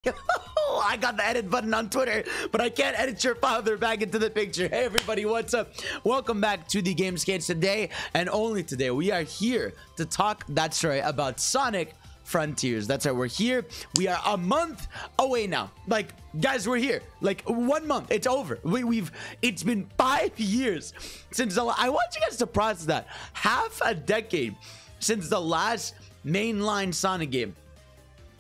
I got the edit button on Twitter, but I can't edit your father back into the picture. Hey everybody, what's up? Welcome back to the Gamescades. Today, and only today, we are here to talk, that's right, about Sonic Frontiers. That's right, we're here. We are a month away now. Like, guys, we're here. Like, 1 month, it's over. It's been 5 years since I want you guys to process that. Half a decade since the last mainline Sonic game.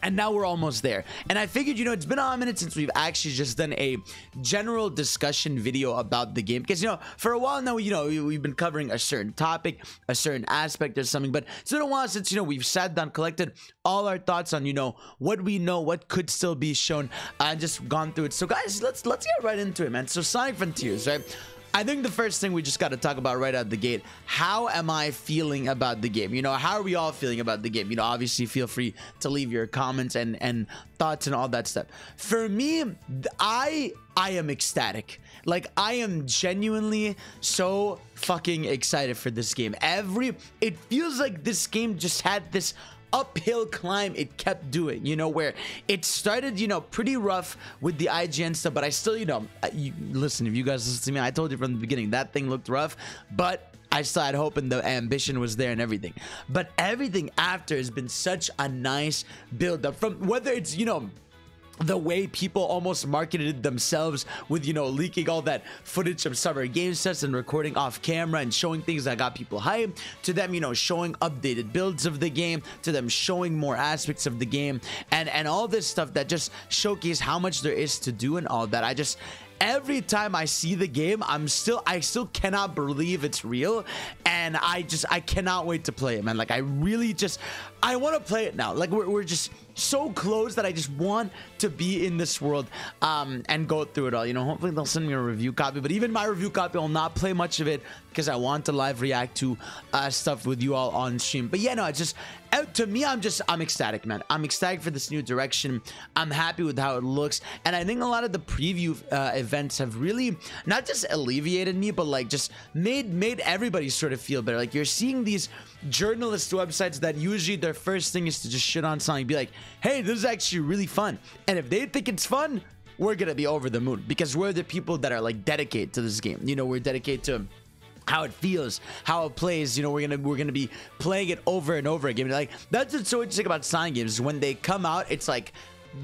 And now we're almost there. And I figured, you know, it's been a minute since we've actually just done a general discussion video about the game. Because, you know, for a while now, you know, we've been covering a certain topic, a certain aspect or something. But it's been a while since, you know, we've sat down, collected all our thoughts on, you know, what we know, what could still be shown, and just gone through it. So, guys, let's get right into it, man. So, Sonic Frontiers, right? I think the first thing we just got to talk about right out the gate, how am I feeling about the game? You know, how are we all feeling about the game? You know, obviously feel free to leave your comments and thoughts and all that stuff. For me, I am ecstatic. Like, I am genuinely so fucking excited for this game. It feels like this game just had this uphill climb it kept doing, you know, where it started, you know, pretty rough with the IGN stuff, but I still, you know, listen, if you guys listen to me, I told you from the beginning that thing looked rough, but I still had hope and the ambition was there and everything. But everything after has been such a nice build up, from whether it's, you know, the way people almost marketed themselves with, you know, leaking all that footage of Summer Games Fest and recording off camera and showing things that got people hyped, to them, you know, showing updated builds of the game, to them showing more aspects of the game, and all this stuff that just showcase how much there is to do and all that. Every time I see the game, I still cannot believe it's real, and I cannot wait to play it, man. Like, I want to play it now. Like, we're just so close that I just want to be in this world and go through it all. You know, hopefully they'll send me a review copy, but even my review copy, I'll not play much of it because I want to live react to stuff with you all on stream. But yeah, no, it's just, to me, I'm ecstatic, man. I'm ecstatic for this new direction. I'm happy with how it looks, and I think a lot of the preview events have really not just alleviated me, but like just made everybody sort of feel better. Like, you're seeing these journalist websites that usually their first thing is to just shit on Sonic, be like, hey, this is actually really fun, and if they think it's fun, we're gonna be over the moon because we're the people that are like dedicated to this game. You know, we're dedicated to how it feels, how it plays. You know, we're gonna be playing it over and over again. Like, that's what's so interesting about Sonic games. When they come out, it's like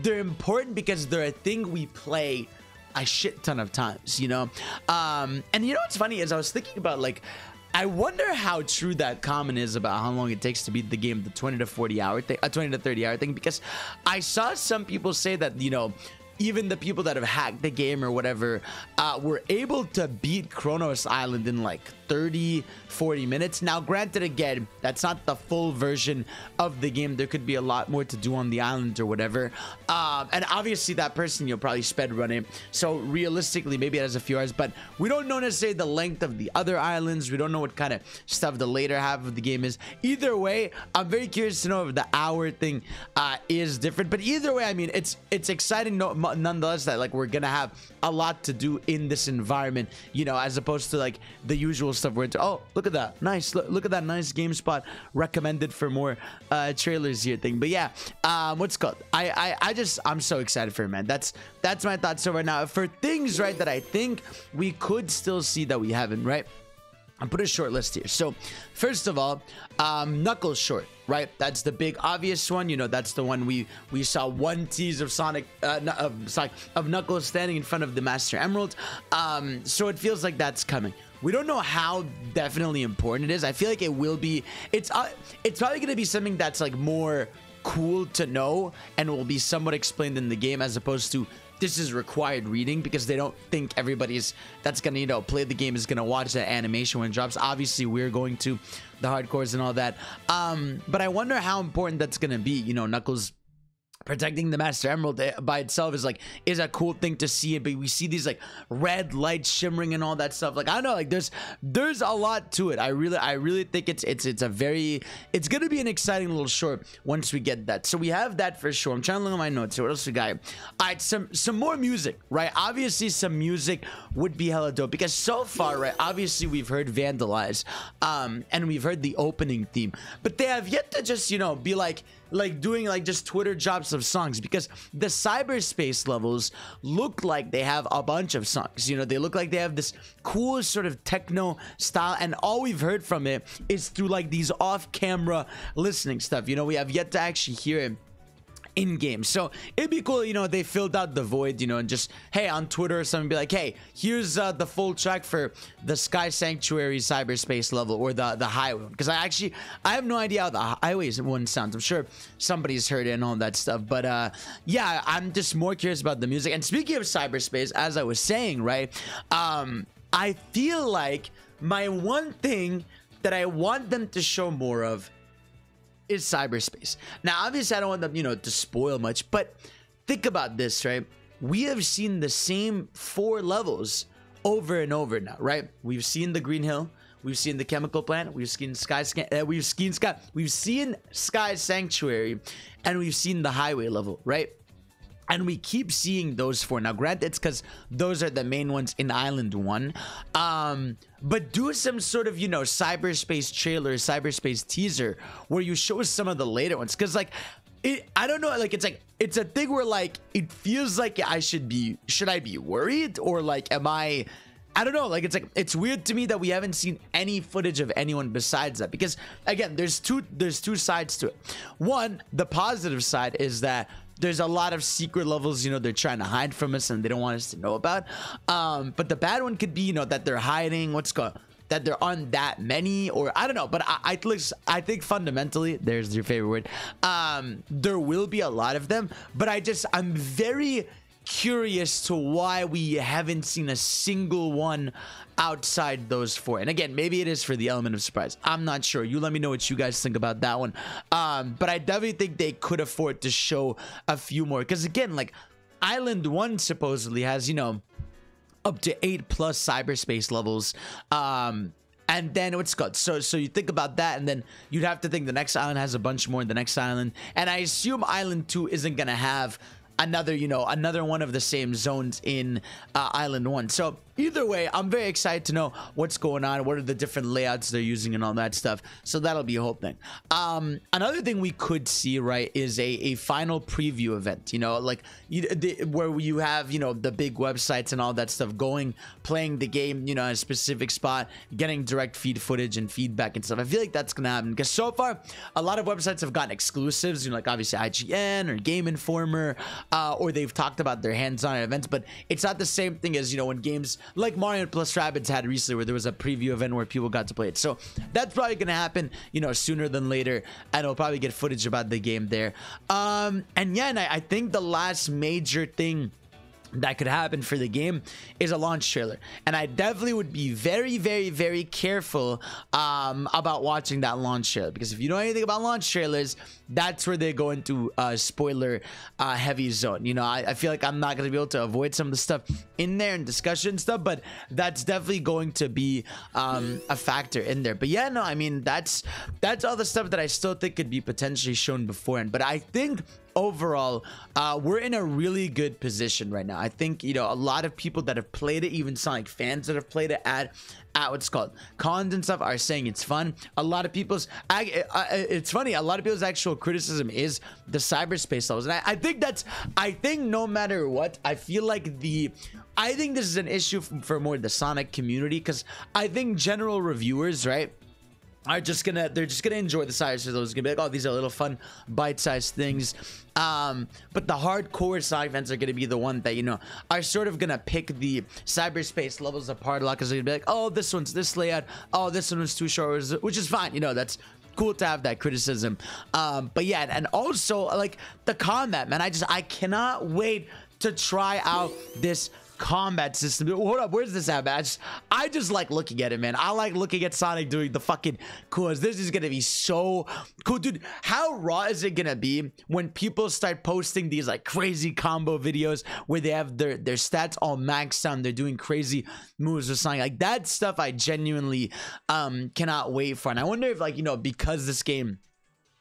they're important because they're a thing we play a shit ton of times, you know. And you know what's funny is I was thinking about, like, I wonder how true that comment is about how long it takes to beat the game, the 20 to 40 hour thing, 20 to 30 hour thing, because I saw some people say that, you know, even the people that have hacked the game or whatever were able to beat Kronos Island in like 30-40 minutes. Now, granted, again, that's not the full version of the game. There could be a lot more to do on the island or whatever, and obviously that person, you'll probably sped run it, so realistically maybe it has a few hours, but we don't know necessarily the length of the other islands. We don't know what kind of stuff the later half of the game is. Either way, I'm very curious to know if the hour thing is different, but either way, I mean, it's exciting nonetheless that, like, we're gonna have a lot to do in this environment, you know, as opposed to like the usual stuff where it's, oh, look at that nice, look at that nice GameSpot recommended for more trailers here thing. But yeah, what's it called, I'm so excited for it, man. That's my thoughts. So right now, for things, right, that I think we could still see that we haven't, right, I put a short list here. So first of all, Knuckles short, right? That's the big obvious one. You know, that's the one we saw one tease of of Knuckles standing in front of the Master Emerald. So it feels like that's coming. We don't know how definitely important it is. I feel like it will be. It's probably going to be something that's like more cool to know and will be somewhat explained in the game, as opposed to this is required reading, because they don't think that's gonna, you know, play the game is gonna watch that animation when it drops. Obviously we're going to, the hardcores and all that, but I wonder how important that's gonna be. You know, Knuckles protecting the Master Emerald by itself is a cool thing to see, but we see these like red lights shimmering and all that stuff. Like, I don't know, like there's a lot to it. I really think it's gonna be an exciting little short once we get that. So we have that for sure. I'm trying to look at my notes here. What else we got? All right, some more music, right? Obviously some music would be hella dope, because so far, right, obviously we've heard Vandalize and we've heard the opening theme, but they have yet to just, you know, be like, like doing like just Twitter drops of songs, because the cyberspace levels look like they have a bunch of songs. You know, they look like they have this cool sort of techno style, and all we've heard from it is through like these off-camera listening stuff. You know, we have yet to actually hear it in game. So it'd be cool, you know, they filled out the void, you know, and just, hey, on Twitter or something, be like, hey, here's the full track for the Sky Sanctuary cyberspace level, or the highway one. Because I have no idea how the highway one sounds. I'm sure somebody's heard it and all that stuff, but yeah, I'm just more curious about the music. And speaking of cyberspace, as I was saying, right, I feel like my one thing that I want them to show more of is cyberspace. Now, obviously, I don't want them, you know, to spoil much, but think about this, right? We have seen the same 4 levels over and over now, right? We've seen the Green Hill, we've seen the chemical plant, we've seen Sky Sanctuary, and we've seen the highway level, right? And we keep seeing those 4. Now, granted, it's because those are the main ones in Island 1. But do some sort of, you know, cyberspace trailer, cyberspace teaser where you show some of the later ones. Because, like, I don't know, like, it's a thing where, like, it feels like should I be worried? Or, like, I don't know, like, it's weird to me that we haven't seen any footage of anyone besides that, because again, there's two sides to it. One, the positive side is that there's a lot of secret levels, you know, they're trying to hide from us and they don't want us to know about. But the bad one could be, you know, that they're hiding that there aren't that many, or I don't know. But I think fundamentally, there's your favorite word, there will be a lot of them, but I'm very curious to why we haven't seen a single one outside those 4. And again, maybe it is for the element of surprise. I'm not sure. You let me know what you guys think about that one. But I definitely think they could afford to show a few more, because again, like, Island 1 supposedly has, you know, up to 8+ cyberspace levels. And then what's called, so you think about that, and then you'd have to think the next island has a bunch more in the next island, and I assume Island 2 isn't gonna have another one of the same zones in Island 1. So either way, I'm very excited to know what's going on, what are the different layouts they're using and all that stuff. So that'll be a whole thing. Another thing we could see, right, is a final preview event, you know, like where you have, you know, the big websites and all that stuff playing the game, you know, in a specific spot, getting direct feed footage and feedback and stuff. I feel like that's gonna happen, because so far a lot of websites have gotten exclusives, you know, like obviously IGN or Game Informer, or they've talked about their hands-on events, but it's not the same thing as, you know, when games like Mario plus Rabbids had recently, where there was a preview event where people got to play it. So that's probably gonna happen, you know, sooner than later, and we'll probably get footage about the game there. And yeah, and I think the last major thing that could happen for the game is a launch trailer, and I definitely would be very, very, very careful about watching that launch trailer, because if you know anything about launch trailers, that's where they go into spoiler heavy zone. You know, I feel like I'm not going to be able to avoid some of the stuff in there and discussion stuff, but that's definitely going to be a factor in there. But yeah, no, I mean, that's all the stuff that I still think could be potentially shown beforehand. But I think overall, we're in a really good position right now. I think, you know, a lot of people that have played it, even Sonic fans that have played it at what's called cons and stuff, are saying it's fun. A lot of people's it's funny, a lot of people's actual criticism is the cyberspace levels, and I think no matter what, I feel like I think this is an issue for more the Sonic community, because I think general reviewers, right, they're just gonna enjoy the cyberspace levels. Gonna be like, oh, these are little fun bite-sized things. But the hardcore Sonic fans are gonna be the one that, you know, are sort of gonna pick the cyberspace levels apart a lot, because they're gonna be like, oh, this one's this layout, oh, this one was too short, which is fine, you know, that's cool to have that criticism. But yeah, and also like the combat, man, I cannot wait to try out this combat system. Hold up, where's this at, man? I just like looking at it, man. I like looking at Sonic doing the fucking coolest. This is gonna be so cool, dude. How raw is it gonna be when people start posting these like crazy combo videos where they have their stats all maxed out and they're doing crazy moves or something like that? Stuff I genuinely cannot wait for. And I wonder if, like, you know, because this game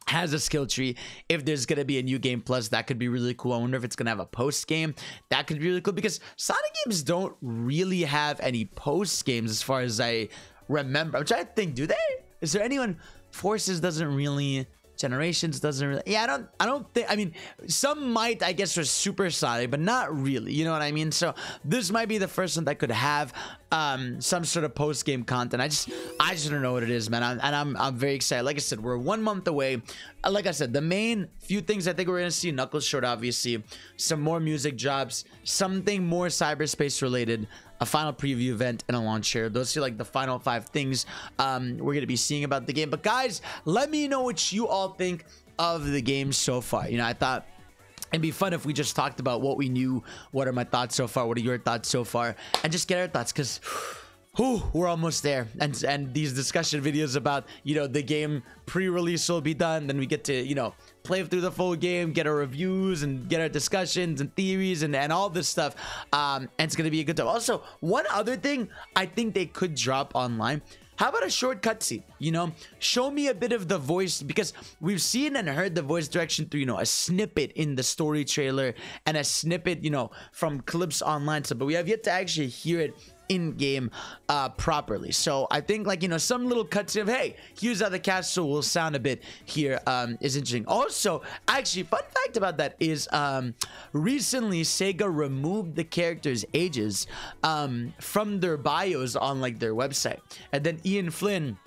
has a skill tree, if there's gonna be a new game plus, that could be really cool. I wonder if it's gonna have a post game, that could be really cool, because Sonic games don't really have any post games as far as I remember. I'm trying to think, do they? Is there anyone? Forces doesn't really Generations doesn't really, yeah, I don't think, I mean, some might, I guess, are super solid, but not really, you know what I mean? So this might be the first one that could have some sort of post-game content. I just don't know what it is, man. I'm very excited. Like I said, we're 1 month away. Like I said, the main few things I think we're gonna see: Knuckles short, obviously, some more music drops, something more cyberspace related, a final preview event, and a launch share. Those are like the final 5 things we're gonna be seeing about the game. But guys, let me know what you all think of the game so far. You know, I thought it'd be fun if we just talked about what we knew, what are my thoughts so far, what are your thoughts so far, and just get our thoughts, because we're almost there. And these discussion videos about, you know, the game pre-release will be done, then we get to, you know, play through the full game, get our reviews and get our discussions and theories and all this stuff, and it's gonna be a good time. Also, one other thing I think they could drop online: how about a short cutscene? You know, show me a bit of the voice, because we've seen and heard the voice direction through, you know, a snippet in the story trailer and a snippet, you know, from clips online. So, but we have yet to actually hear it in game properly. So I think, like, you know, some little cutscene of, hey, here's how the castle will sound a bit here is interesting. Also, actually, fun fact about that is recently Sega removed the characters' ages from their bios on, like, their website, and then Ian Flynn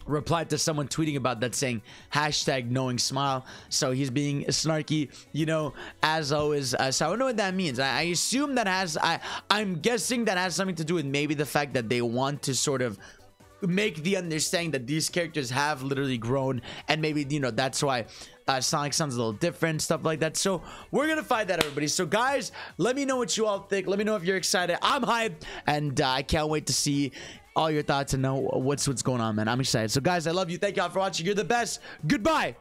replied to someone tweeting about that, saying hashtag knowing smile. So he's being snarky, you know, as always. So I don't know what that means. I assume that has, I'm guessing that has something to do with maybe the fact that they want to sort of make the understanding that these characters have literally grown, and maybe, you know, that's why Sonic sounds a little different, stuff like that. So we're gonna find that, everybody. So guys, let me know what you all think. Let me know if you're excited. I'm hyped, and I can't wait to see all your thoughts and know what's going on, man. I'm excited. So guys, I love you. Thank y'all for watching. You're the best. Goodbye.